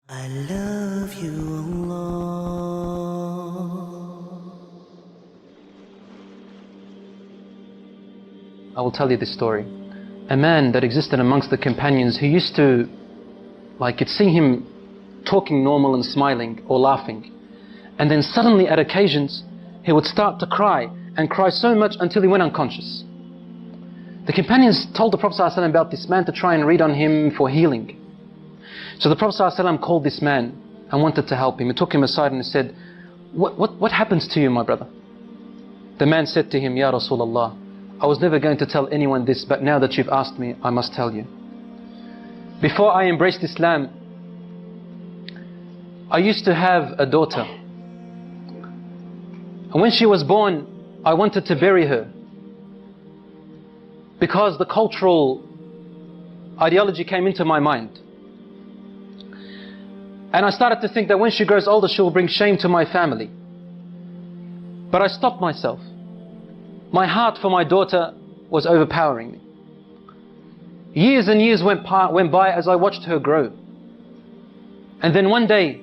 I love you, Allah. I will tell you this story. A man that existed amongst the companions who used to, you'd see him talking normal and smiling or laughing. And then suddenly at occasions, he would start to cry and cry so much until he went unconscious. The companions told the Prophet ﷺ about this man to try and read on him for healing. So the Prophet ﷺ called this man and wanted to help him. He took him aside and said, what happens to you, my brother? The man said to him, Ya Rasulullah, I was never going to tell anyone this, but now that you've asked me, I must tell you. Before I embraced Islam, I used to have a daughter. And when she was born, I wanted to bury her, because the cultural ideology came into my mind. And I started to think that when she grows older, she will bring shame to my family. But I stopped myself. My heart for my daughter was overpowering me. Years and years went by as I watched her grow. And then one day,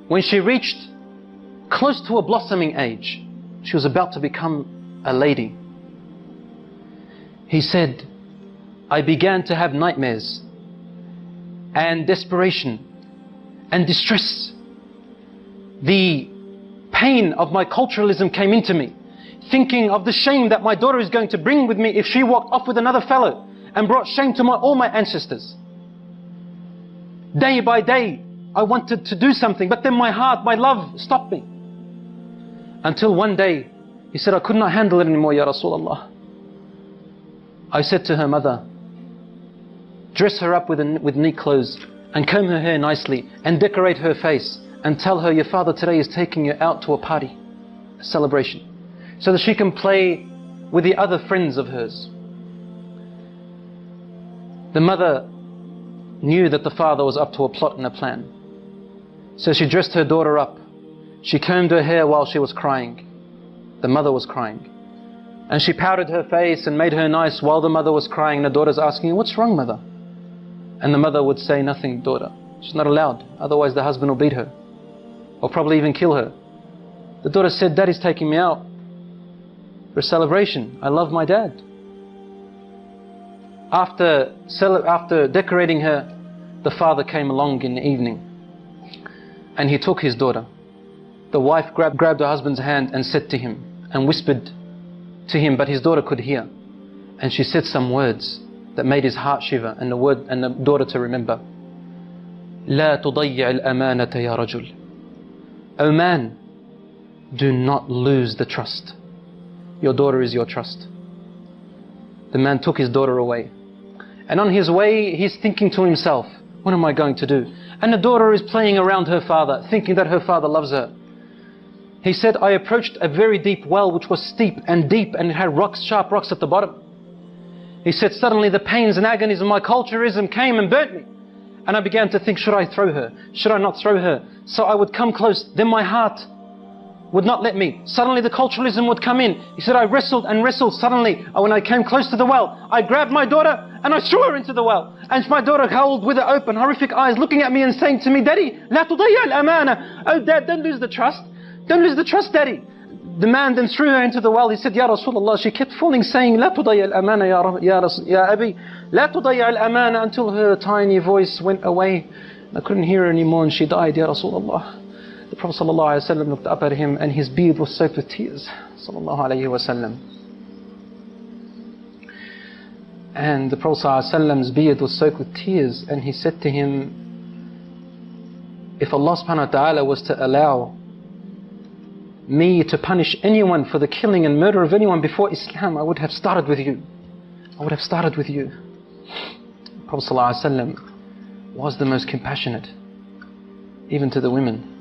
when she reached close to a blossoming age, she was about to become a lady. He said, I began to have nightmares and desperation and distress. The pain of my culturalism came into me, thinking of the shame that my daughter is going to bring with me if she walked off with another fellow and brought shame to all my ancestors. Day by day, I wanted to do something, but then my heart, my love stopped me. Until one day, he said, I could not handle it anymore, Ya Rasulullah. I said to her mother, dress her up with neat clothes and comb her hair nicely and decorate her face and tell her your father today is taking you out to a party, a celebration, so that she can play with the other friends of hers. The mother knew that the father was up to a plot and a plan. So she dressed her daughter up. She combed her hair while she was crying. The mother was crying. And she powdered her face and made her nice while the mother was crying. The daughter's asking, what's wrong, mother? And the mother would say, nothing, daughter. She's not allowed, otherwise the husband will beat her, or probably even kill her. The daughter said, Daddy's taking me out for a celebration. I love my dad. After decorating her, the father came along in the evening and he took his daughter. The wife grabbed her husband's hand and said to him and whispered to him, but his daughter could hear. And she said some words that made his heart shiver and the daughter to remember. لا تضيع الأمانة يا رجل. O man, do not lose the trust. Your daughter is your trust. The man took his daughter away. And on his way, he's thinking to himself, what am I going to do? And the daughter is playing around her father, thinking that her father loves her. He said, I approached a very deep well which was steep and deep and it had rocks, sharp rocks at the bottom. He said, suddenly the pains and agonies of my culturalism came and burnt me. And I began to think, should I throw her? Should I not throw her? So I would come close, then my heart would not let me. Suddenly the culturalism would come in. He said, I wrestled and wrestled. Suddenly, when I came close to the well, I grabbed my daughter and I threw her into the well. And my daughter howled with her open, horrific eyes, looking at me and saying to me, Daddy, لا تضيع الأمانة. Oh, Dad, don't lose the trust. Don't lose the trust, Daddy. The man then threw her into the well. He said, Ya Rasulullah. She kept falling, saying, لا تضيع الأمانة يا أبي. لا تضيع الأمانة, until her tiny voice went away. I couldn't hear her anymore and she died, Ya Rasulullah. The Prophet ﷺ looked up at him and his beard was soaked with tears. ﷺ. And the Prophet ﷺ's beard was soaked with tears, and he said to him, if Allah subhanahu wa ta'ala was to allow me to punish anyone for the killing and murder of anyone before Islam, I would have started with you. I would have started with you. The Prophet ﷺ was the most compassionate, even to the women.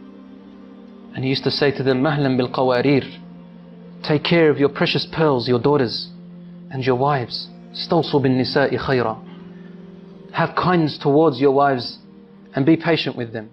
And he used to say to them, Mahlan bil qawarir. Take care of your precious pearls, your daughters and your wives. Stawsu bin nisa'i khayra. Have kindness towards your wives and be patient with them.